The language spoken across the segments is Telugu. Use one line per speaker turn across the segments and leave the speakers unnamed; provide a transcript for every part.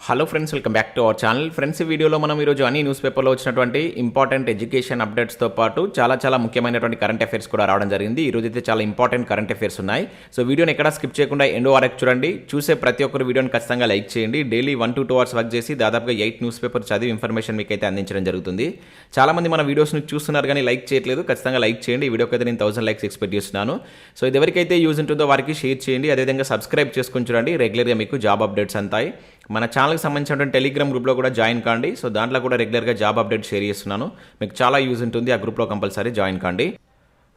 Hello friends, welcome back to our channel. Friends, ఈ వీడియోలో మనం ఈరోజు అన్ని న్యూస్ పేపర్లో వచ్చినటువంటి ఇంపార్టెంట్ ఎడ్యుకేషన్ అప్డేట్స్తో పాటు చాలా ముఖ్యమైనటువంటి కరెంట్ అఫైర్స్ కూడా రావడం జరిగింది. ఈరోజు అయితే చాలా ఇంపార్టెంట్ కరెంట్ అఫైర్స్ ఉన్నాయి. సో వీడియోని ఎక్కడ స్కిప్ చేయకుండా ఎండ్ వరకు చూడండి. చూసే ప్రతి ఒక్కరు వీడియోని ఖచ్చితంగా లైక్ చేయండి. డైలీ 1 to 2 hours వర్క్ చేసి దాదాపుగా 8 న్యూస్ పేపర్ చదివి ఇన్ఫర్మేషన్ మీకు అయితే అందించడం జరుగుతుంది. చాలామంది మన వీడియోస్ని చూస్తున్నారు కానీ లైక్ చేయట్లేదు. ఖచ్చితంగా లైక్ చేయండి. ఈ వీడియోకి అయితే నేను 1000 లైక్స్ ఎక్స్పెక్ట్ చేస్తున్నాను. సో ఇది ఎవరికైతే యూజ్ ఉంటుందో వారికి షేర్ చేయండి. అదేవిధంగా సబ్స్క్రైబ్ చేసుకొని చూడండి. రెగ్యులర్గా మీకు జాబ్ అప్డేట్స్ అంతాయి. మన ఛానల్కి సంబంధించినటువంటి టెలిగ్రామ్ గ్రూప్లో కూడా జాయిన్ కాండి. సో దాంట్లో కూడా రెగ్యులర్గా జాబ్ అప్డేట్ షేర్ చేస్తున్నాను. మీకు చాలా యూజ్ ఉంటుంది. ఆ గ్రూప్లో కంపల్సరీ జాయిన్ కాండి.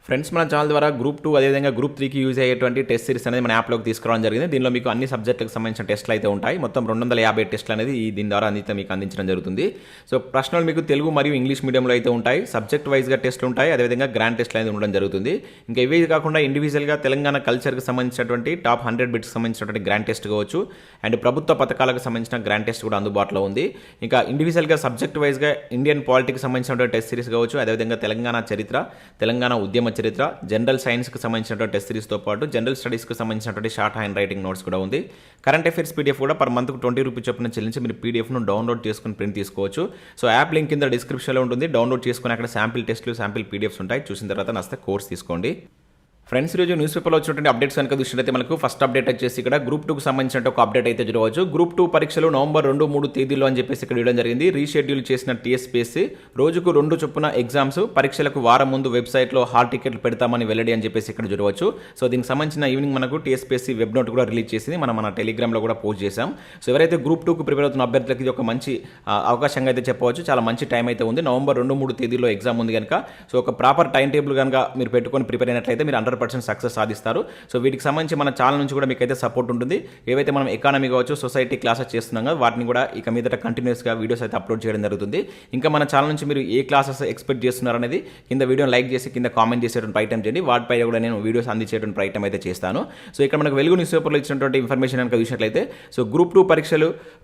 ఫ్రెండ్స్, మన ఛానల్ ద్వారా గ్రూప్ 2 అదేవిధంగా గ్రూప్ 3కి యూజ్ అయ్యేటువంటి టెస్ట్ సిరీస్ అనేది మన యాప్లోకి తీసుకురావడం జరిగింది. దీనిలో మీకు అన్ని సబ్జెక్టులకు సంబంధించిన టెస్టులు అయితే ఉంటాయి. మొత్తం 250 టెస్టులు అనేది దీని ద్వారా మీకు అందించడం జరుగుతుంది. సో ప్రశ్నలు మీకు తెలుగు మరియు ఇంగ్లీష్ మీడియంలో అయితే ఉంటాయి. సబ్జెక్ట్ వైజ్గా టెస్టులు ఉంటాయి. అదేవిధంగా గ్రాండ్ టెస్టులు అనేది ఉండడం జరుగుతుంది. ఇంకా ఇవే కాకుండా ఇండివిజువల్గా తెలంగాణ కల్చర్కి సంబంధించినటువంటి టాప్ 100 బిట్స్కి సంబంధించినటువంటి గ్రాండ్ టెస్ట్ కావచ్చు, అండ్ ప్రభుత్వ పథకాలకు సంబంధించిన గ్రాండ్ టెస్ట్ కూడా అందుబాటులో ఉంది. ఇంకా ఇండివిజువల్గా సబ్జెక్ట్ వైజ్గా ఇండియన్ పాలిటిక్స్ సంబంధించినటువంటి టెస్ట్ సిరీస్ కావచ్చు, అదేవిధంగా తెలంగాణ చరిత్ర, తెలంగాణ ఉద్యమ చరిత్ర, జనరల్ సైన్స్కి సంబంధించినటువంటి టెస్ట్ సిరీస్తో పాటు జనరల్ స్టడీస్కి సంబంధించినటువంటి షార్ట్ హ్యాండ్ రైటింగ్ నోట్స్ కూడా ఉంది. కరెంట్ అఫైర్స్ పీడిఎఫ్ కూడా పర్ మంత్కు 20 రూపీస్ చొప్పున చెల్లించి మీరు పీడిఎఫ్ను డౌన్లోడ్ చేసుకుని ప్రింట్ తీసుకోవచ్చు. సో యాప్ లింక్ కింద డిస్క్రిప్షన్లో ఉంటుంది. డౌన్లోడ్ చేసుకుని అక్కడ శాంపిల్ టెస్ట్లు, శాంపిల్ పీడిఎఫ్స్ ఉంటాయి. చూసిన తర్వాత నచ్చితే కోర్స్ తీసుకోండి. ఫ్రెండ్స్, ఈరోజు న్యూస్ పేపర్లో వచ్చినటువంటి అప్డేట్స్ కనుక చూసినట్లయితే మనకు ఫస్ట్ అప్డేట్ వచ్చేసి ఇక్కడ గ్రూప్ 2కు సంబంధించిన ఒక అప్డేట్ అయితే చూడవచ్చు. గ్రూప్ 2 పరీక్షలు నవంబర్ 2-3 తేదీలో అని చెప్పేసి ఇక్కడ ఇవ్వడం జరిగింది. రీషెడ్యూల్ చేసిన టీఎస్పీఎస్సీ రోజుకు 2 చొప్పున ఎగ్జామ్స్, పరీక్షలకు వారం ముందు వెబ్సైట్లో హాల్ టికెట్లు పెడతామని వెల్లడి అని చెప్పేసి ఇక్కడ చూడవచ్చు. సో దీనికి సంబంధించిన ఈవినింగ్ మనకు టీఎస్పీఎస్సీ వెబ్ నోట్ కూడా రిలీజ్ చేసింది. మన టెలిగ్రామ్లో కూడా పోస్ట్ చేశాం. సో ఎవరైతే గ్రూప్ 2కు ప్రిపేర్ అవుతున్న అభ్యర్థులకి ఇది ఒక మంచి అవకాశంగా అయితే చెప్పవచ్చు. చాలా మంచి టైం అయితే ఉంది. నవంబర్ 2-3 తేదీలో ఎగ్జామ్ ఉంది కనుక సో ఒక ప్రాపర్ టైం టేబుల్ కనుక మీరు పెట్టుకొని ప్రిపేర్ అయినట్లయితే మీరు 100% సక్సెస్ సాధిస్తారు. సో వీటికి సంబంధించి మన ఛానల్ నుంచి కూడా మీకు అయితే సపోర్ట్ ఉంటుంది. ఏవైతే మనం ఎకానమీ కావచ్చు, సొసైటీ క్లాసెస్ చేస్తున్నాం కదా, వాటిని కూడా ఇక మీదట కంటిన్యూస్గా వీడియోస్ అయితే అప్లోడ్ చేయడం జరుగుతుంది. ఇంకా మన ఛానల్ నుంచి మీరు ఏ క్లాసెస్ ఎక్స్పెక్ట్ చేస్తున్నారు అనేది కింద వీడియోని లైక్ చేసి కింద కామెంట్ చేసేటువంటి ప్రయత్నం చేయండి. వాటిపై కూడా నేను వీడియోస్ అందించేటువంటి ప్రయత్నం అయితే చేస్తాను. సో ఇక్కడ మనకు వెలుగు న్యూస్ పేపర్లో ఇచ్చినటువంటి ఇన్ఫర్మేషన్ కనుక చూసినట్లయితే సో గ్రూప్ 2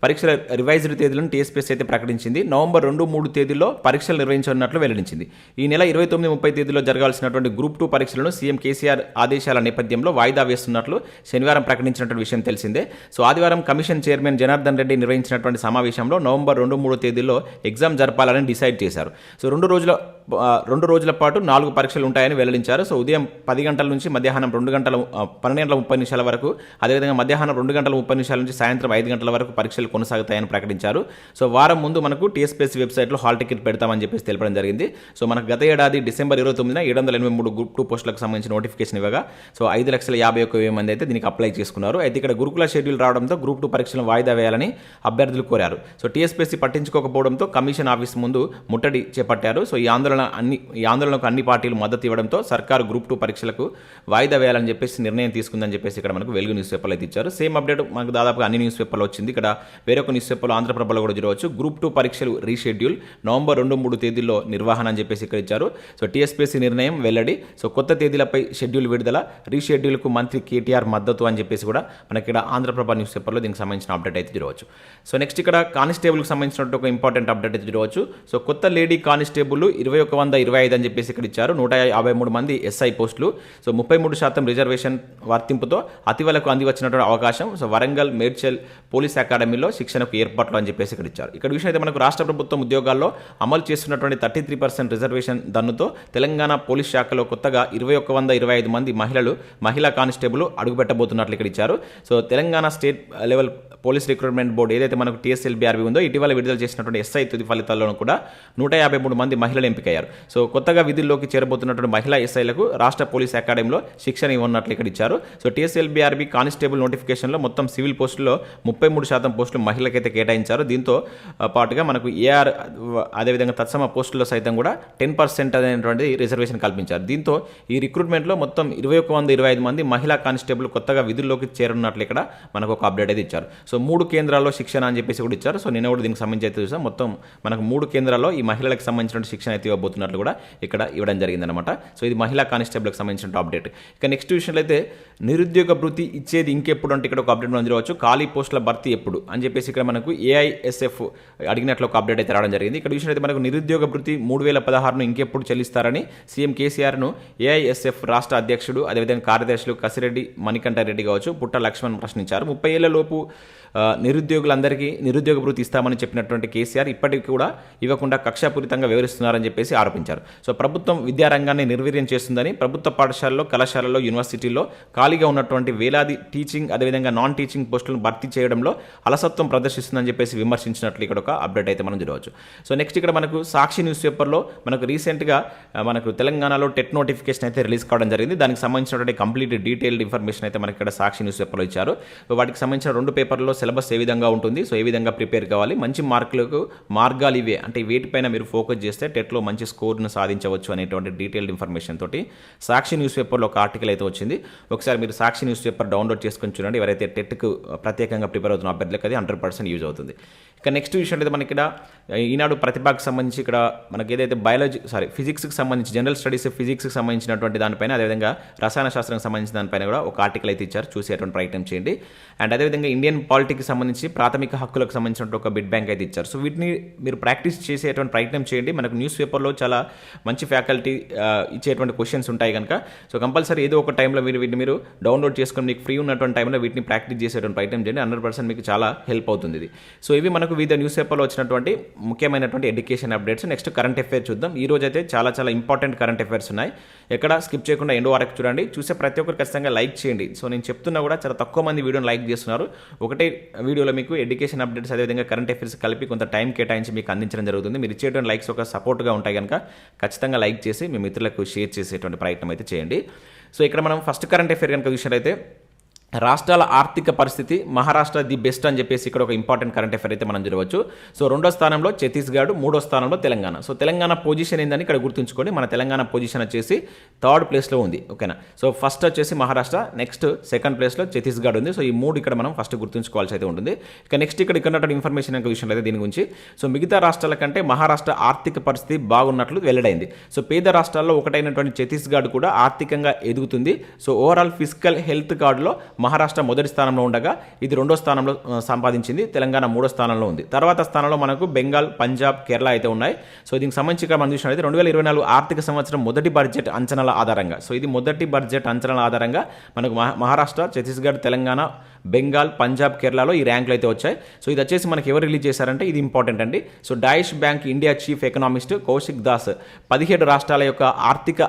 పరీక్షల రివైజ్డ్ తేదీలను టీఎస్పీఎస్సీ అయితే ప్రకటించింది. నవంబర్ 2-3 తేదీల్లో పరీక్షలు నిర్వహించనున్నట్లు వెల్లడించింది. ఈ నెల 29-30 తేదీలో జరగాల్సినటువంటి గ్రూప్ 2 పరీక్షలను సీఎం కేసీఆర్ ఆదేశాల నేపథ్యంలో వాయిదా వేస్తున్నట్లు శనివారం ప్రకటించినటువంటి విషయం తెలిసిందే. సో ఆదివారం కమిషన్ చైర్మన్ జనార్దన్ రెడ్డి నిర్వహించినటువంటి సమావేశంలో నవంబర్ 2-3 తేదీల్లో ఎగ్జామ్ జరపాలని డిసైడ్ చేశారు. సో 2 రోజుల పాటు 4 పరీక్షలు ఉంటాయని వెల్లడించారు. సో ఉదయం 10 గంటల నుంచి మధ్యాహ్నం 12:30 వరకు, అదేవిధంగా మధ్యాహ్నం 2:30 నుంచి సాయంత్రం 5 గంటల వరకు పరీక్షలు కొనసాగుతాయని ప్రకటించారు. సో వారం ముందు మనకు టీఎస్పీఎస్సీ వెబ్సైట్లో హాల్ టికెట్ పెడతామని చెప్పేసి తెలపడం జరిగింది. సో మనకు గత ఏడాది డిసెంబర్ 29న 783 గ్రూప్ 2 పోస్టులకు సంబంధించిన నోటిఫికేషన్ ఇవ్వగా సో 5,51,000 మంది అయితే దీనికి అప్లై చేసుకున్నారు. అయితే ఇక్కడ గురుకుల షెడ్యూల్ రావడంతో గ్రూప్ 2 పరీక్షలను వాయిదా వేయాలని అభ్యర్థులు కోరారు. సో టీఎస్పీఎస్సీ పట్టించుకోకపోవడంతో కమిషన్ ఆఫీస్ ముందు ముట్టడి చేపట్టారు. సో ఈ ఆందోళనకు అన్ని పార్టీలు మద్దతు ఇవ్వడంతో సర్కారు గ్రూప్ 2 పరీక్షలకు వాయిదా వేయాలని చెప్పేసి నిర్ణయం తీసుకుందని చెప్పేసి ఇక్కడ మనకు వెలుగు న్యూస్ పేపర్లో అయితే ఇచ్చారు. సేమ్ అప్డేట్ మనకు దాదాపుగా అన్ని న్యూస్ పేపర్లో వచ్చింది. ఇక్కడ వేరొక న్యూస్ పేపర్లో ఆంధ్రప్రభలో కూడా చూడవచ్చు. గ్రూప్ 2 పరీక్షలు రీషెడ్యూల్ నవంబర్ 2-3 తేదీల్లో నిర్వహణ అని చెప్పేసి ఇక్కడ ఇచ్చారు. సో టీఎస్పీఎస్సీ నిర్ణయం వెల్లడి. సో కొత్త తేదీలపై షెడ్యూల్ విడుదల, రీషెడ్యూల్కు మంత్రి కేటీఆర్ మద్దతు అని చెప్పేసి కూడా మనకి ఇక్కడ ఆంధ్రప్రభ న్యూస్ పేపర్లో దీనికి సంబంధించిన అప్డేట్ అయితే చూడవచ్చు. సో నెక్స్ట్ ఇక్కడ కానిస్టేబుల్కి సంబంధించినట్టు ఒక ఇంపార్టెంట్ అప్డేట్ అయితే చూడవచ్చు. సో కొత్త లేడీ కానిస్టేబుల్ 2125 అని చెప్పేసి ఇక్కడ ఇచ్చారు. 153 మంది ఎస్ఐ పోస్టులు. సో 33% రిజర్వేషన్ వర్తింపుతో అతివలకు అందివచ్చినటువంటి అవకాశం. సో వరంగల్, మేడ్చల్ పోలీస్ అకాడమీలో శిక్షణకు ఏర్పాట్లు అని చెప్పేసి ఇక్కడ ఇచ్చారు. ఇక్కడ విషయం అయితే మనకు రాష్ట్ర ప్రభుత్వం ఉద్యోగాల్లో అమలు చేస్తున్నటువంటి 33% రిజర్వేషన్ దన్నుతో తెలంగాణ పోలీస్ శాఖలో కొత్తగా 2125 మంది మహిళా కానిస్టేబుల్ అడుగుపెట్టబోతున్నట్లు ఇక్కడ ఇచ్చారు. So Telangana state level police recruitment board ఏదైతే మనకు TSLBRB ఉందో ఇటీవల విడుదల చేసినటువంటి ఎస్ఐ తుది ఫలితాల్లోనూ కూడా 153 మంది మహిళలు ఎంపికయ్యారు. సో కొత్తగా విధుల్లోకి చేరబోతున్నటువంటి మహిళా ఎస్ఐలకు రాష్ట్ర పోలీస్ అకాడమీలో శిక్షణ ఇవ్వనున్నట్లు ఇక్కడ ఇచ్చారు. సో TSLBRB కానిస్టేబుల్ నోటిఫికేషన్లో మొత్తం సివిల్ పోస్టుల్లో 33% పోస్టులు మహిళలకైతే కేటాయించారు. దీంతో పాటుగా మనకు ఏఆర్ అదేవిధంగా తత్సమ పోస్టుల్లో సైతం కూడా 10% అనేటువంటి రిజర్వేషన్ కల్పించారు. దీంతో ఈ రిక్రూట్మెంట్లో మొత్తం 2125 మంది మహిళా కానిస్టేబుల్ కొత్తగా విధుల్లోకి చేరనున్నట్లు ఇక్కడ మనకు ఒక అప్డేట్ అయితే ఇచ్చారు. సో 3 కేంద్రాల్లో శిక్షణ అని చెప్పేసి కూడా ఇచ్చారు. సో నిన్న కూడా దీనికి సంబంధించి అయితే చూసాం. మొత్తం మనకు 3 కేంద్రాల్లో ఈ మహిళలకు సంబంధించిన శిక్షణ అయితే ఇవ్వబోతున్నారు. ఇవ్వబోతున్నట్లు కూడా ఇక్కడ ఇవ్వడం జరిగిందనమాట. సో ఇది మహిళా కానిస్టేబుల్కి సంబంధించిన అప్డేట్. ఇక నెక్స్ట్ విషయంలో అయితే నిరుద్యోగ భృతి ఇచ్చేది ఇంకెప్పుడు అంటే ఇక్కడ ఒక అప్డేట్ మనం చూడవచ్చు. ఖాళీ పోస్టుల భర్తీ ఎప్పుడు అని చెప్పేసి ఇక్కడ మనకు ఏఐఎస్ఎఫ్ అడిగినట్లు ఒక అప్డేట్ అయితే రావడం జరిగింది. ఇక్కడ విషయం అయితే మనకు నిరుద్యోగ భృతి 2016ను ఇంకెప్పుడు చెల్లిస్తారని సీఎం కేసీఆర్ను ఏఐఎస్ఎఫ్ రాష్ట్ర అధ్యక్షుడు అదేవిధంగా కార్యదర్శులు కసిరెడ్డి మణికంఠారెడ్డి కావచ్చు పుట్ట లక్ష్మణ్ ప్రశ్నించారు. 30 ఏళ్ల లోపు నిరుద్యోగులందరికీ నిరుద్యోగ భృతి ఇస్తామని చెప్పినటువంటి కేసీఆర్ ఇప్పటికీ కూడా ఇవ్వకుండా కక్షాపూరితంగా వివరిస్తున్నారని చెప్పేసి ఆరోపించారు. సో ప్రభుత్వం విద్యారంగాన్ని నిర్వీర్యం చేస్తుందని, ప్రభుత్వ పాఠశాలలో కళాశాలలో యూనివర్సిటీల్లో ఖాళీగా ఉన్నటువంటి వేలాది టీచింగ్ అదేవిధంగా నాన్ టీచింగ్ పోస్టులను భర్తీ చేయడంలో అలసత్వం ప్రదర్శిస్తుందని చెప్పేసి విమర్శించినట్లు ఇక్కడ ఒక అప్డేట్ అయితే మనం చూడవచ్చు. సో నెక్స్ట్ ఇక్కడ మనకు సాక్షి న్యూస్ పేపర్లో మనకు రీసెంట్గా మనకు తెలంగాణలో టెట్ నోటిఫికేషన్ అయితే రిలీజ్ కావడం జరిగింది. దానికి సంబంధించినటువంటి కంప్లీట్ డీటెయిల్డ్ ఇన్ఫర్మేషన్ అయితే మనకి ఇక్కడ సాక్షి న్యూస్ పేపర్లో ఇచ్చారు. వాటికి సంబంధించిన 2 పేపర్లో సిలబస్ ఏ విధంగా ఉంటుంది, సో ఏ విధంగా ప్రిపేర్ కావాలి, మంచి మార్కులకు మార్గాలు ఇవే అంటే వేటిపైన మీరు ఫోకస్ చేస్తే టెట్లో మంచి స్కోర్ను సాధించవచ్చు అనేటువంటి డీటెయిల్డ్ ఇన్ఫర్మేషన్ తోటి సాక్షి న్యూస్ పేపర్లో ఒక ఆర్టికల్ అయితే వచ్చింది. ఒకసారి మీరు సాక్షి న్యూస్ పేపర్ డౌన్లోడ్ చేసుకొని చూడండి. ఎవరైతే టెట్కు ప్రత్యేకంగా ప్రిపేర్ అవుతున్న అభ్యర్థులకు అది 100% యూజ్ అవుతుంది. ఇక నెక్స్ట్ విషయం అయితే మనకి ఇక్కడ ఈనాడు ప్రతిభకు సంబంధించి ఇక్కడ మనకి ఏదైతే ఫిజిక్స్కి సంబంధించి జనరల్ స్టడీస్ ఫిజిక్స్కి సంబంధించినటువంటి దానిపైన అదేవిధంగా రసాయన శాస్త్రానికి సంబంధించిన దానిపైన కూడా ఒక ఆర్టికల్ అయితే ఇచ్చారు, చూసేటువంటి ప్రయత్నం చేయండి. అండ్ అదేవిధంగా ఇండియన్ పాలిటిక్స్ సంబంధించి ప్రాథమిక హక్కులకు సంబంధించిన ఒక బిడ్ బ్యాంక్ అయితే ఇచ్చారు. సో వీటిని మీరు ప్రాక్టీస్ చేసేటువంటి ప్రయత్నం చేయండి. మనకు న్యూస్ పేపర్లో చాలా మంచి ఫ్యాకల్టీ ఇచ్చేటువంటి క్వశ్చన్స్ ఉంటాయి కనుక సో కంపల్సరీ ఏదో ఒక టైంలో వీటిని మీరు డౌన్లోడ్ చేసుకొని మీకు ఫ్రీ ఉన్నటువంటి టైంలో వీటిని ప్రాక్టీస్ చేసేటువంటి ప్రయత్నం చేయండి. 100% మీకు చాలా హెల్ప్ అవుతుంది ఇది. సో ఇవి మనకు వివిధ న్యూస్ పేపర్లో వచ్చినటువంటి ముఖ్యమైనటువంటి education updates. Next current affairs చూద్దాం. ఈ రోజు అయితే చాలా ఇంపార్టెంట్ కరెంట్ అఫైర్స్ ఉన్నాయి. ఎక్కడ స్కిప్ చేయకుండా ఎండ్ వరకు చూడండి. చూసే ప్రతి ఒక్కరు ఖచ్చితంగా లైక్ చేయండి. సో నేను చెప్తున్నా కూడా చాలా తక్కువ మంది వీడియోని లైక్ చేస్తున్నారు. ఒకటే వీడియోలో మీకు ఎడ్యుకేషన్ అప్డేట్స్ అదేవిధంగా కరెంట్ అఫైర్స్ కలిపి కొంత టైం కేటాయించి మీకు అందించడం జరుగుతుంది. మీరు ఇచ్చేటువంటి లైక్స్ ఒక సపోర్ట్గా ఉంటాయి కనుక ఖచ్చితంగా లైక్ చేసి మీ మిత్రులకు షేర్ చేసేటువంటి ప్రయత్నం అయితే చేయండి. సో ఇక్కడ మనం ఫస్ట్ కరెంట్ అఫైర్ కనుక చూసినట్లయితే రాష్ట్రాల ఆర్థిక పరిస్థితి మహారాష్ట్ర ది బెస్ట్ అని చెప్పేసి ఇక్కడ ఒక ఇంపార్టెంట్ కరెంట్ అఫైర్ అయితే మనం చూడవచ్చు. సో 2వ స్థానంలో ఛత్తీస్గఢ్, 3వ స్థానంలో తెలంగాణ. సో తెలంగాణ పొజిషన్ ఏందని ఇక్కడ గుర్తుంచుకోండి. మన తెలంగాణ పొజిషన్ వచ్చేసి 3rd ప్లేస్లో ఉంది. ఓకేనా. సో ఫస్ట్ వచ్చేసి మహారాష్ట్ర, నెక్స్ట్ 2nd ప్లేస్లో ఛత్తీస్గఢ్ ఉంది. సో ఈ 3 ఇక్కడ మనం ఫస్ట్ గుర్తుంచుకోవాల్సి అయితే ఉంటుంది. ఇక నెక్స్ట్ ఇక్కడ ఇన్ఫర్మేషన్ విషయంలో అయితే దీని గురించి సో మిగతా రాష్ట్రాల కంటే మహారాష్ట్ర ఆర్థిక పరిస్థితి బాగున్నట్లు వెల్లడైంది. సో పేద రాష్ట్రాల్లో ఒకటైనటువంటి ఛత్తీస్గఢ్ కూడా ఆర్థికంగా ఎదుగుతుంది. సో ఓవరాల్ ఫిజికల్ హెల్త్ కార్డులో మహారాష్ట్ర మొదటి స్థానంలో ఉండగా ఇది 2వ స్థానంలో సంపాదించింది. తెలంగాణ 3వ స్థానంలో ఉంది. తర్వాత స్థానంలో మనకు బెంగాల్, పంజాబ్, కేరళ అయితే ఉన్నాయి. సో దీనికి సంబంధించి ఇక్కడ మనం చూసినట్లయితే 2024 ఆర్థిక సంవత్సరం మొదటి బడ్జెట్ అంచనాల ఆధారంగా సో ఇది మొదటి బడ్జెట్ అంచనాల ఆధారంగా మనకు మహారాష్ట్ర, ఛత్తీస్గఢ్, తెలంగాణ, బెంగాల్, పంజాబ్, కేరళలో ఈ ర్యాంకులు అయితే వచ్చాయి. సో ఇది వచ్చేసి మనకి ఎవరు రిలీజ్ చేశారంటే ఇది ఇంపార్టెంట్ అండి. So Deutsche bank India chief economist Kaushik Das 17 రాష్ట్రాల యొక్క ఆర్థిక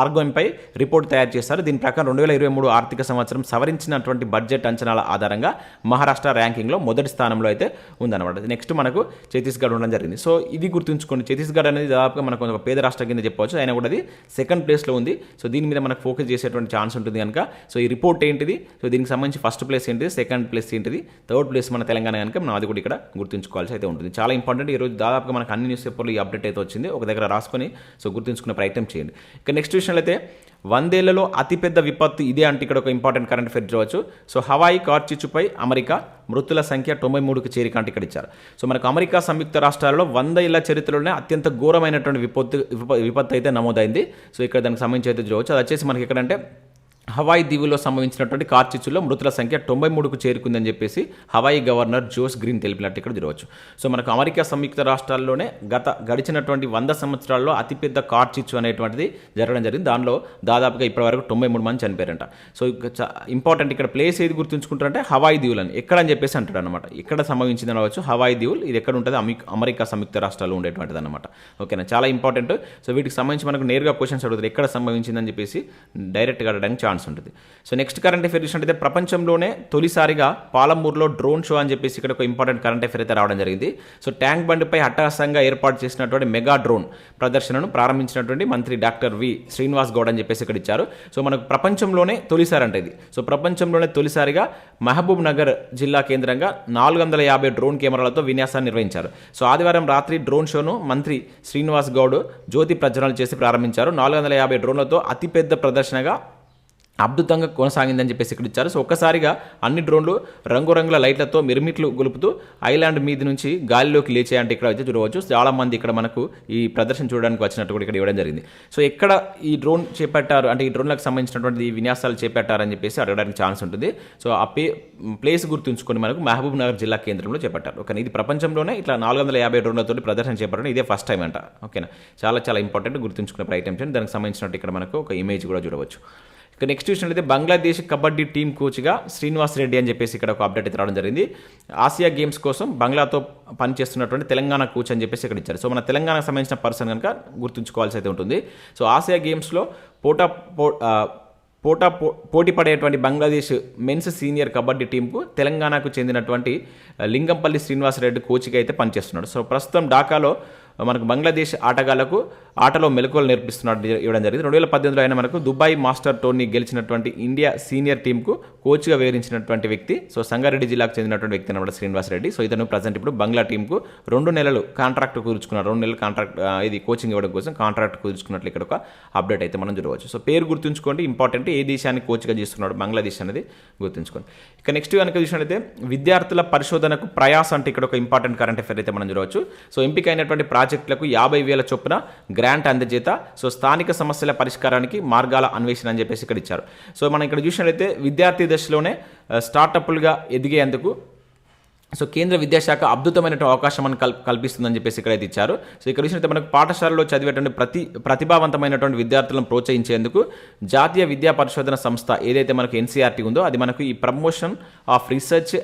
ఆర్గంపై రిపోర్ట్ తయారు చేశారు. దీని ప్రకారం 2023 ఆర్థిక సంవత్సరం సవరించినటువంటి బడ్జెట్ అంచనాల ఆధారంగా మహారాష్ట్ర ర్యాంకింగ్లో మొదటి స్థానంలో అయితే ఉందన్నమాట. నెక్స్ట్ మనకు ఛత్తీస్గఢ్ ఉండడం జరిగింది. సో ఇది గుర్తుంచుకోండి. ఛత్తీస్గఢ్ అనేది దాదాపుగా మనకు ఒక పేద రాష్ట్రం కింద చెప్పవచ్చు. అయినా కూడా అది 2nd ప్లేస్లో ఉంది. సో దీని మీద మనకు ఫోకస్ చేసేటువంటి ఛాన్స్ ఉంటుంది కనుక సో ఈ రిపోర్ట్ ఏంటిది, సో దీనికి సంబంధించి 1st ప్లేస్ ఏంటిది, 2nd ప్లేస్ ఏంటిది, 3rd ప్లేస్ మన తెలంగాణ కనుక మనం అది కూడా ఇక్కడ గుర్తుంచుకోవాల్సి అయితే ఉంటుంది. చాలా ఇంపార్టెంట్. ఈరోజు దాదాపుగా మనకు అన్ని న్యూస్ పేపర్లు ఈ అప్డేట్ అయితే వచ్చింది. ఒక దగ్గర రాసుకొని సో గుర్తుంచుకునే ప్రయత్నం చేయండి. ఇక నెక్స్ట్ విషయంలో అయితే 100 ఏళ్లలో అతిపెద్ద విపత్తు ఇదే అంటే ఇక్కడ ఒక ఇంపార్టెంట్ కరెంట్ అఫైర్ చూడవచ్చు. సో హవాయి కార్చిచ్చుపై అమెరికా మృతుల సంఖ్య 93కి చేరిక అంటే ఇక్కడ ఇచ్చారు. సో మనకు అమెరికా సంయుక్త రాష్ట్రాలలో 100 ఏళ్ల చరిత్రలోనే అత్యంత ఘోరమైనటువంటి విపత్తు అయితే నమోదైంది. సో ఇక్కడ దానికి సంబంధించి అయితే చూడవచ్చు. అది వచ్చేసి మనకి ఎక్కడంటే హవాయి దీవుల్లో సంభవించినటువంటి కార్చిచ్చులో మృతుల సంఖ్య 93కు చేరుకుందని చెప్పేసి హవాయి గవర్నర్ జోస్ గ్రీన్ తెలిపినట్టు ఇక్కడ చూడవచ్చు. సో మనకు అమెరికా సంయుక్త రాష్ట్రాల్లోనే గడిచినటువంటి 100 సంవత్సరాల్లో అతిపెద్ద కార్చిచ్చు అనేటువంటిది జరగడం జరిగింది. దానిలో దాదాపుగా ఇప్పటివరకు 93 మంది చనిపోయారంట. సో ఇంపార్టెంట్ ఇక్కడ ప్లేస్ ఏది గుర్తుంచుకుంటారంటే హవాయి దీవులని ఎక్కడని చెప్పేసి అంటాడు అనమాట. ఇక్కడ సంభవించింది అనవచ్చు హవాయి దీవులు. ఇది ఎక్కడ ఉంటుంది, అమెరికా సంయుక్త రాష్ట్రాల్లో ఉండేటువంటిది అనమాట. ఓకేనా, చాలా ఇంపార్టెంట్. సో వీటికి సంబంధించి మనకు నేరుగా క్వశ్చన్స్ అడుగుతారు ఎక్కడ సంభవించిందని చెప్పేసి డైరెక్ట్గా అడగడానికి ఛాన్స్ ఉంటుంది. సో నెక్స్ట్ కరెంట్ అఫైర్ చూసినట్టయితే ప్రపంచంలోనే తొలిసారిగా పాలమూరులో డ్రోన్ షో అని చెప్పేసి ఇక్కడ ఒక ఇంపార్టెంట్ కరెంట్ అఫైర్ అయితే రావడం జరిగింది. సో ట్యాంక్ బండ్పై అట్టహాసంగా ఏర్పాటు చేసినటువంటి మెగా డ్రోన్ ప్రదర్శనను ప్రారంభించినటువంటి మంత్రి డాక్టర్ వి శ్రీనివాస్ గౌడ్ అని చెప్పేసి ఇక్కడ ఇచ్చారు. సో మనకు ప్రపంచంలోనే తొలిసారి అంటే ఇది. సో ప్రపంచంలోనే తొలిసారిగా మహబూబ్ నగర్ జిల్లా కేంద్రంగా 450 డ్రోన్ కెమెరాలతో విన్యాసాన్ని నిర్వహించారు. సో ఆదివారం రాత్రి డ్రోన్ షోను మంత్రి శ్రీనివాస్ గౌడ్ జ్యోతి ప్రజ్వలన చేసి ప్రారంభించారు. 450 డ్రోన్లతో అతిపెద్ద ప్రదర్శనగా అద్భుతంగా కొనసాగిందని చెప్పేసి ఇక్కడ ఇచ్చారు. సో ఒక్కసారిగా అన్ని డ్రోన్లు రంగురంగుల లైట్లతో మిరుమిట్లు గొలుపుతూ ఐలాండ్ మీద నుంచి గాలిలోకి లేచాయంటే ఇక్కడ అయితే చూడవచ్చు. చాలా మంది ఇక్కడ మనకు ఈ ప్రదర్శన చూడడానికి వచ్చినట్టు కూడా ఇక్కడ ఇవ్వడం జరిగింది. సో ఎక్కడ ఈ డ్రోన్ చేపట్టారు అంటే ఈ డ్రోన్లకు సంబంధించినటువంటి ఈ విన్యాసాలు చేపట్టారని చెప్పేసి అడగడానికి ఛాన్స్ ఉంటుంది. సో ఆ ప్లేస్ గుర్తుంచుకొని మనకు మహబూబ్ నగర్ జిల్లా కేంద్రంలో చేపట్టారు. ఓకే, ఇది ప్రపంచంలోనే ఇట్లా 450 డ్రోన్లతో ప్రదర్శన చేపట్టడం ఇదే ఫస్ట్ టైం అంట. ఓకేనా, చాలా చాలా ఇంపార్టెంట్ గుర్తుంచుకునే ప్రయత్నం చేయండి. దానికి సంబంధించినట్టు ఇక్కడ మనకు ఒక ఇమేజ్ కూడా చూడవచ్చు. ఇక నెక్స్ట్ చూసినట్లయితే బంగ్లాదేశ్ కబడ్డీ టీం కోచ్గా శ్రీనివాస్ రెడ్డి అని చెప్పేసి ఇక్కడ ఒక అప్డేట్ అయితే రావడం జరిగింది. ఆసియా గేమ్స్ కోసం బంగ్లాతో పనిచేస్తున్నటువంటి తెలంగాణ కోచ్ అని చెప్పేసి ఇక్కడ ఇచ్చారు. సో మన తెలంగాణకు సంబంధించిన పర్సన్ కనుక గుర్తుంచుకోవాల్సి అయితే ఉంటుంది. సో ఆసియా గేమ్స్లో పోటీ పడేటువంటి బంగ్లాదేశ్ మెన్స్ సీనియర్ కబడ్డీ టీంకు తెలంగాణకు చెందినటువంటి లింగంపల్లి శ్రీనివాస్ రెడ్డి కోచ్గా అయితే పనిచేస్తున్నాడు. సో ప్రస్తుతం ఢాకాలో మనకు బంగ్లాదేశ్ ఆటగాళ్లకు ఆటలో మెలకువలు నేర్పిస్తున్నట్టు ఇవ్వడం జరిగింది. 2018లో ఆయన మనకు దుబాయ్ మాస్టర్ టోర్నీ గెలిచినటువంటి ఇండియా సీనియర్ టీంకు కోచ్గా వివరించినటువంటి వ్యక్తి. సో సంగారెడ్డి జిల్లాకు చెందినటువంటి వ్యక్తి అనమాట శ్రీనివాస్ రెడ్డి. సో ఇతను ప్రజెంట్ ఇప్పుడు బంగ్లా టీంకు 2 నెలలు కాంట్రాక్ట్ కుదుర్చుకున్నారు. 2 నెలలు కాంట్రాక్ట్ ఇది కోచింగ్ ఇవ్వడం కోసం కాంట్రాక్ట్ కుదుర్చుకున్నట్లు ఇక్కడ ఒక అప్డేట్ అయితే మనం చూడవచ్చు. సో పేరు గుర్తుంచుకోండి, ఇంపార్టెంట్. ఏ దేశాన్ని కోచ్గా చేస్తున్నాడు బంగ్లాదేశ్ అనేది గుర్తుంచుకోండి. ఇక నెక్స్ట్ కనుక చూసినట్లయితే విద్యార్థుల పరిశోధనకు ప్రయాస అంటే ఇక్కడ ఒక ఇంపార్టెంట్ కరెంట్ అఫేర్ అయితే మనం చూడవచ్చు. సో ఎంపికైనటువంటి ప్రాజెక్టులకు 50,000 చొప్పున గ్రాంట్ అందజేత. సో స్థానిక సమస్యల పరిష్కారానికి మార్గాల అన్వేషణ అని చెప్పేసి ఇక్కడ ఇచ్చారు. సో మనం ఇక్కడ చూసినట్లయితే విద్యార్థి దశలోనే స్టార్టప్లుగా ఎదిగేందుకు సో కేంద్ర విద్యాశాఖ అద్భుతమైనటువంటి అవకాశం మనకు కల్పిస్తుందని చెప్పేసి ఇక్కడైతే ఇచ్చారు. సో ఇక్కడ చూసినట్లయితే మనకు పాఠశాలలో చదివేటువంటి ప్రతిభావంతమైనటువంటి విద్యార్థులను ప్రోత్సహించేందుకు జాతీయ విద్యా పరిశోధన సంస్థ ఏదైతే మనకు ఎన్సీఆర్టీ ఉందో అది మనకు ఈ promotion of research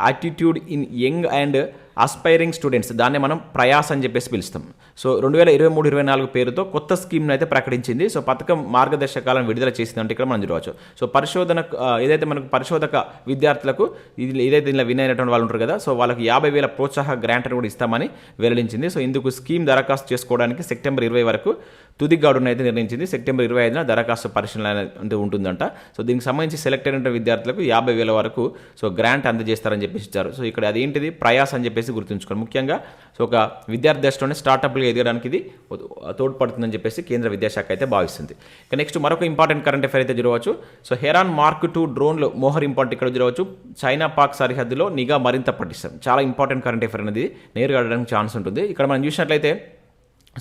attitude in young and aspiring students దాన్ని మనం ప్రయాస్ అని చెప్పేసి పిలుస్తాం. సో 2023-24 పేరుతో కొత్త స్కీమ్ను అయితే ప్రకటించింది. సో పథకం మార్గదర్శకాలను విడుదల చేసిందంటే ఇక్కడ మనం చూడవచ్చు. సో పరిశోధన ఏదైతే మనకు పరిశోధక విద్యార్థులకు ఏదైతే ఇలా విన్ అయినటువంటి వాళ్ళు ఉంటారు కదా, సో వాళ్ళకి 50,000 ప్రోత్సాహ గ్రాంట్ను కూడా ఇస్తామని వెల్లడించింది. సో ఇందుకు స్కీమ్ దరఖాస్తు చేసుకోవడానికి సెప్టెంబర్ 20 వరకు తుది గడువును అయితే నిర్ణయించింది. సెప్టెంబర్ 25న దరఖాస్తు పరిశీలన అంటే ఉంటుందంట. సో దీనికి సంబంధించి సెలెక్ట్ అయిన విద్యార్థులకు 50,000 వరకు సో గ్రాంట్ అందజేస్తారని చెప్పేసి ఇచ్చారు. సో ఇక్కడ అదేంటిది ప్రయాస్ అని చెప్పేసి గుర్తుంచుకోండి. ముఖ్యంగా సో ఒక విద్యార్థి దశలోనే స్టార్టప్లు ఎదగడానికి ఇది తోడ్పడుతుందని చెప్పేసి కేంద్ర విద్యాశాఖ అయితే భావిస్తుంది. ఇక నెక్స్ట్ మరొక ఇంపార్టెంట్ కరెంట్ అఫైర్ అయితే చూడవచ్చు. సో హెరాన్ మార్క్ 2 డ్రోన్లు మోహర్ ఇంపార్టెంట్ ఇక్కడ చూడవచ్చు. చైనా పాక్ సరిహద్దులో నిఘా మరింత పటిష్టం. చాలా ఇంపార్టెంట్ కరెంట్ అఫైర్ అనేది నేరుగా అడగడానికి ఛాన్స్ ఉంటుంది. ఇక్కడ మనం చూసినట్లయితే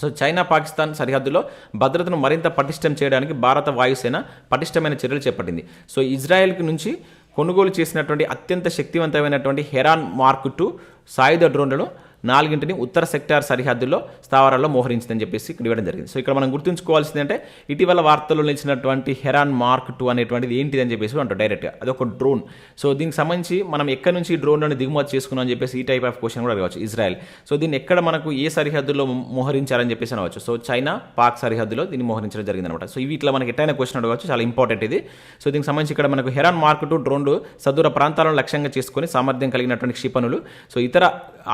సో చైనా పాకిస్తాన్ సరిహద్దులో భద్రతను మరింత పటిష్టం చేయడానికి భారత వాయుసేన పటిష్టమైన చర్యలు చేపట్టింది. సో ఇజ్రాయెల్ నుంచి కొనుగోలు చేసినటువంటి అత్యంత శక్తివంతమైనటువంటి హెరాన్ మార్క్ 2 సాయుధ డ్రోన్లను 4 ఉత్తర సెక్టార్ సరిహద్దుల్లో స్థావరాల్లో మోహరించిందని చెప్పేసి ఇక్కడ ఇవ్వడం జరిగింది. సో ఇక్కడ మనం గుర్తుంచుకోవాల్సింది అంటే ఇటీవల వార్తల్లో నిలిచినటువంటి హెరాన్ మార్క్ 2 అనేటువంటిది ఏంటిది అని చెప్పేసి అంటారు డైరెక్ట్గా. అది ఒక డ్రోన్. సో దీనికి సంబంధించి మనం ఎక్కడి నుంచి ఈ డ్రోన్లను దిగుమతి చేసుకున్నాం అని చెప్పేసి ఈ టైప్ ఆఫ్ క్వశ్చన్ కూడా అడగవచ్చు. ఇజ్రాయెల్ సో దీన్ని ఎక్కడ మనకు ఏ సరిహద్దులో మోహరించారని చెప్పేసి అనవచ్చు. సో చైనా పాక్ సరిహద్దులో దీన్ని మోహరించడం జరిగిందనమాట. సో ఇవి ఇట్లా మనకి ఎట్టైనా క్వశ్చన్ అడగవచ్చు, చాలా ఇంపార్టెంట్ ఇది. సో దీనికి సంబంధించి ఇక్కడ మనకు హెరాన్ మార్క్ 2 డ్రోన్లు సదూర ప్రాంతాలను లక్ష్యంగా చేసుకొని సామర్థ్యం కలిగినటువంటి క్షిపణులు సో ఇతర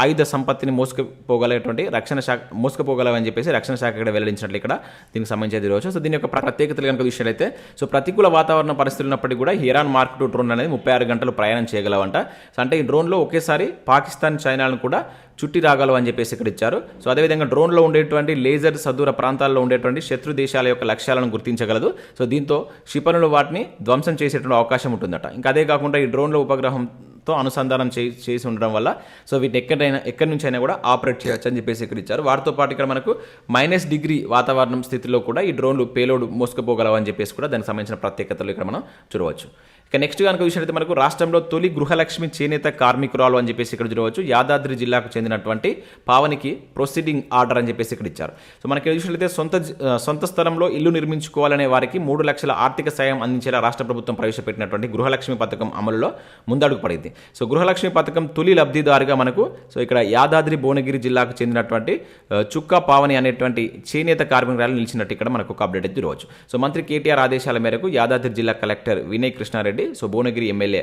ఆయుధ సంపత్తిని మోసుకుపోగలవని చెప్పేసి రక్షణ శాఖ ఇక్కడ వెల్లడించినట్లు ఇక్కడ దీనికి సంబంధించి రోజు. సో దీని యొక్క ప్రత్యేకతలు కనుక చూసినట్లయితే సో ప్రతికూల వాతావరణ పరిస్థితులు ఉన్నప్పటికీ కూడా హెరాన్ మార్క్ 2 డ్రోన్ అనేది 36 గంటలు ప్రయాణం చేయగలవంట. సో అంటే ఈ డ్రోన్లో ఒకేసారి పాకిస్తాన్ చైనాలను కూడా చుట్టి రాగలవు అని చెప్పేసి ఇక్కడ ఇచ్చారు. సో అదేవిధంగా డ్రోన్లో ఉండేటువంటి లేజర్ సదూర ప్రాంతాల్లో ఉండేటువంటి శత్రు దేశాల యొక్క లక్ష్యాలను గుర్తించగలదు. సో దీంతో క్షిపణులు వాటిని ధ్వంసం చేసేటువంటి అవకాశం ఉంటుందట. ఇంకా అదే కాకుండా ఈ డ్రోన్లో ఉపగ్రహంతో అనుసంధానం చేసి ఉండడం వల్ల సో వీటిని ఎక్కడి నుంచి అయినా కూడా ఆపరేట్ చేయొచ్చు అని చెప్పేసి ఇక్కడ ఇచ్చారు. వాటితో పాటు ఇక్కడ మనకు -డిగ్రీ వాతావరణం స్థితిలో కూడా ఈ డ్రోన్లు పేలోడ్ మోసుకుపోగలవు అని చెప్పేసి కూడా దానికి సంబంధించిన ప్రత్యేకతలు ఇక్కడ మనం చూడవచ్చు. ఇక నెక్స్ట్ కనుక చూసినట్లయితే మనకు రాష్ట్రంలో తొలి గృహలక్ష్మి చేనేత కార్మికురాలు అని చెప్పేసి ఇక్కడ చూడవచ్చు. యాదాద్రి జిల్లాకు చెందినటువంటి పావనికి ప్రొసీడింగ్ ఆర్డర్ అని చెప్పేసి ఇక్కడ ఇచ్చారు. సో మనకి చూసినట్లయితే సొంత స్థలంలో ఇల్లు నిర్మించుకోవాలనే వారికి 3 లక్షల ఆర్థిక సాయం అందించేలా రాష్ట్ర ప్రభుత్వం ప్రవేశపెట్టినటువంటి గృహలక్ష్మి పథకం అమలులో ముందడుగు పడింది. సో గృహలక్ష్మి పథకం తొలి లబ్ధిదారుగా మనకు సో ఇక్కడ యాదాద్రి భువనగిరి జిల్లాకు చెందినటువంటి చుక్కా పావని అనేటువంటి చేనేత కార్మికురాలు నిలిచినట్టు ఇక్కడ మనకు ఒక అప్డేట్ చూడవచ్చు. సో మంత్రి కేటీఆర్ ఆదేశాల మేరకు యాదాద్రి జిల్లా collector Vinay Krishna Reddy so Bhuvanagiri MLA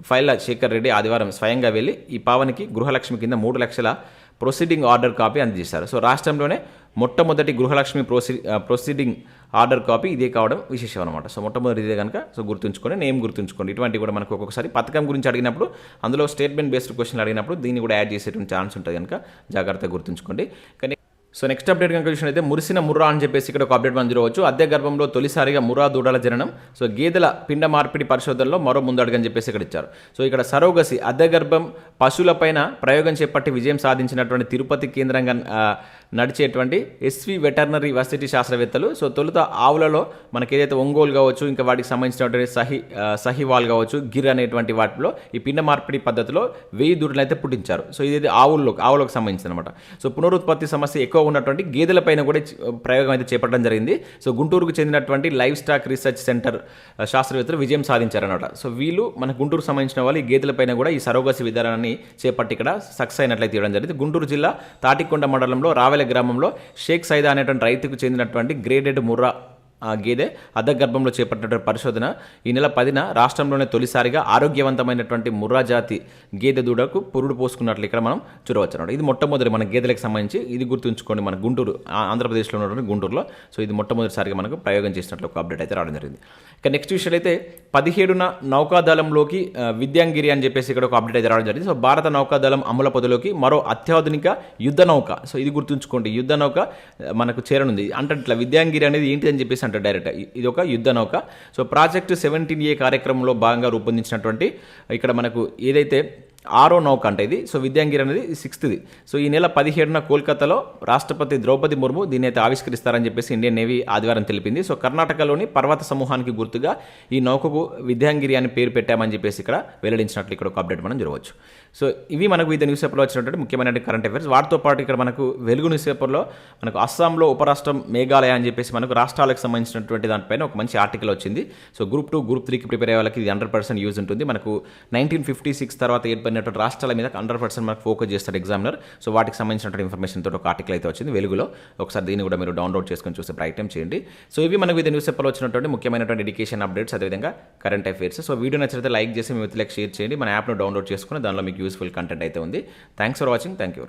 Pailla Shekar Reddy ఆదివారం స్వయంగా వెళ్లి ఈ పావనికి గృహలక్ష్మి కింద 3 లక్షల ప్రొసీడింగ్ ఆర్డర్ కాపీ అందజేశారు. సో రాష్ట్రంలోనే మొట్టమొదటి గృహలక్ష్మి ప్రొసీడింగ్ ఆర్డర్ కాపీ ఇదే కావడం విశేషం అనమాట. సో మొట్టమొదటి ఇదే కనుక సో గుర్తుంచుకొని నేమ్ గుర్తుంచుకోండి. ఇటువంటి కూడా మనకు ఒక్కొక్కసారి పథకం గురించి అడిగినప్పుడు అందులో స్టేట్మెంట్ బేస్డ్ క్వశ్చన్లు అడిగినప్పుడు దీన్ని కూడా యాడ్ చేసేటువంటి ఛాన్స్ ఉంటుంది కనుక జాగ్రత్తగా గుర్తుంచుకోండి. కానీ సో నెక్స్ట్ అప్డేట్ కనుక చూసినట్లయితే మురిసిన ముర్రా అని చెప్పేసి ఇక్కడ ఒక అప్డేట్ మనం చూడవచ్చు. అద్దె గర్భంలో తొలిసారిగా ముర్రా దూడల జననం. సో గేదెల పిండ మార్పిడి పరిశోధనలో మరో ముందడుగని చెప్పేసి ఇక్కడ ఇచ్చారు. సో ఇక్కడ సరోగసి అద్దె గర్భం పశువులపైన ప్రయోగం చేపట్టి విజయం సాధించినటువంటి తిరుపతి కేంద్రంగా నడిచేటువంటి ఎస్వి వెటర్నరీ వర్సిటీ శాస్త్రవేత్తలు సో తొలుత ఆవులలో మనకి ఏదైతే ఒంగోలు కావచ్చు, ఇంకా వాటికి సంబంధించినటువంటి సహివాల్ కావచ్చు, గిర్ అనేటువంటి వాటిలో ఈ పిండ మార్పిడి పద్ధతిలో 1000 దూడలు అయితే పుట్టించారు. సో ఇది ఆవులకు సంబంధించి అనమాట. సో పునరుత్పత్తి సమస్య ఎక్కువ ఉన్నటువంటి గేదెలపైన కూడా ప్రయోగం అయితే చేపట్టడం జరిగింది. సో గుంటూరుకు చెందినటువంటి లైవ్ స్టాక్ రీసెర్చ్ సెంటర్ శాస్త్రవేత్తలు విజయం సాధించారనమాట. సో వీళ్ళు మన గుంటూరుకు సంబంధించిన వాళ్ళు ఈ గేదెలపైన కూడా ఈ సరోగసి విధానాన్ని చేపట్టి ఇక్కడ సక్సెస్ అయినట్లయితే తీయడం జరిగింది. గుంటూరు జిల్లా తాటికొండ మండలంలో రావెల గ్రామంలో షేక్ సైదా అనేటువంటి రైతుకు చెందినటువంటి గ్రేడెడ్ ముర్రా గేదె అద్దె గర్భంలో చేపట్టినటువంటి పరిశోధన ఈ నెల 10న రాష్ట్రంలోనే తొలిసారిగా ఆరోగ్యవంతమైనటువంటి ముర్రా జాతి గేదె దూడకు పురుడు పోసుకున్నట్లు ఇక్కడ మనం చూడవచ్చు అన్నమాట. ఇది మొట్టమొదటి మన గేదెలకు సంబంధించి ఇది గుర్తుంచుకోండి, మన గుంటూరు ఆంధ్రప్రదేశ్లో ఉన్నటువంటి గుంటూరులో. సో ఇది మొట్టమొదటిసారిగా మనకు ప్రయోగం చేసినట్లు ఒక అప్డేట్ అయితే రావడం జరిగింది. ఇక నెక్స్ట్ విషయాలు అయితే 17న నౌకాదళంలోకి విద్యాంగిరి అని చెప్పేసి ఇక్కడ ఒక అప్డేట్ అయితే రావడం జరిగింది. సో భారత నౌకాదళం అమల పదవిలోకి మరో అత్యాధునిక యుద్ధ నౌక. సో ఇది గుర్తుంచుకోండి, యుద్ధ నౌక మనకు చేరనుంది. అంటే ఇట్లా విద్యాంగిరి అనేది ఏంటి అని చెప్పేసి అంటే డైరెక్ట్ ఇది ఒక యుద్ధ నౌక. సో ప్రాజెక్ట్ 17A కార్యక్రమంలో భాగంగా రూపొందించినటువంటి ఇక్కడ మనకు ఏదైతే 6వ నౌక అంటే ఇది. సో విద్యాంగిరి అనేది 6థది. సో ఈ నెల 17న కోల్కతాలో రాష్ట్రపతి ద్రౌపది ముర్ము దీన్ని అయితే ఆవిష్కరిస్తారని చెప్పేసి ఇండియన్ నేవీ ఆదివారం తెలిపింది. సో కర్ణాటకలోని పర్వత సమూహానికి గుర్తుగా ఈ నౌకకు విద్యాంగిరి అని పేరు పెట్టామని చెప్పేసి ఇక్కడ వెల్లడించినట్లు ఇక్కడ ఒక అప్డేట్ మనం చూడవచ్చు. సో ఇవి మనకు వివిధ న్యూస్ పేపర్లో వచ్చినటువంటి ముఖ్యమైన కరెంట్ అఫైర్స్. వాటితో పాటు ఇక్కడ మనకు వెలుగు న్యూస్ పేపర్లో మనకు అస్సాంలో ఉపరాష్ట్రం మేఘాలయ అని చెప్పేసి మనకు రాష్ట్రాలకు సంబంధించినటువంటి దానిపైన ఒక మంచి ఆర్టికల్ వచ్చింది. సో గ్రూప్ 2, గ్రూప్ 3కి ప్రిపేర్ అయ్యే వాళ్ళకి ఇది 100% యూజ్ ఉంటుంది. మనకు 1956 తర్వాత ఏర్పడినటువంటి రాష్ట్రాల మీద 100% మనకు ఫోకస్ చేస్తాడు ఎగ్జామినర్. సో వాటికి సంబంధించినటువంటి ఇన్ఫర్మేషన్ తోటి ఒక ఆర్టికల్ అయితే వచ్చింది వెలుగులో. ఒకసారి దీన్ని కూడా మీరు డౌన్లోడ్ చేసుకొని చూసే ప్రయత్నం చేయండి. సో ఇవి మనకు వివిధ న్యూస్ పేపర్లో వచ్చినటువంటి ముఖ్యమైనటువంటి ఎడ్యుకేషన్ అప్డేట్స్, అదేవిధంగా కరెంట్ అఫైర్స్. సో వీడియో నచ్చితే లైక్ చేసి మీ మిత్రులకు షేర్ చేయండి. మన యాప్ను డౌన్లోడ్ చేసుకుని దానిలో మీకు యూస్ఫుల్ కంటెంట్ అయితే ఉంది. Thanks for watching. Thank you.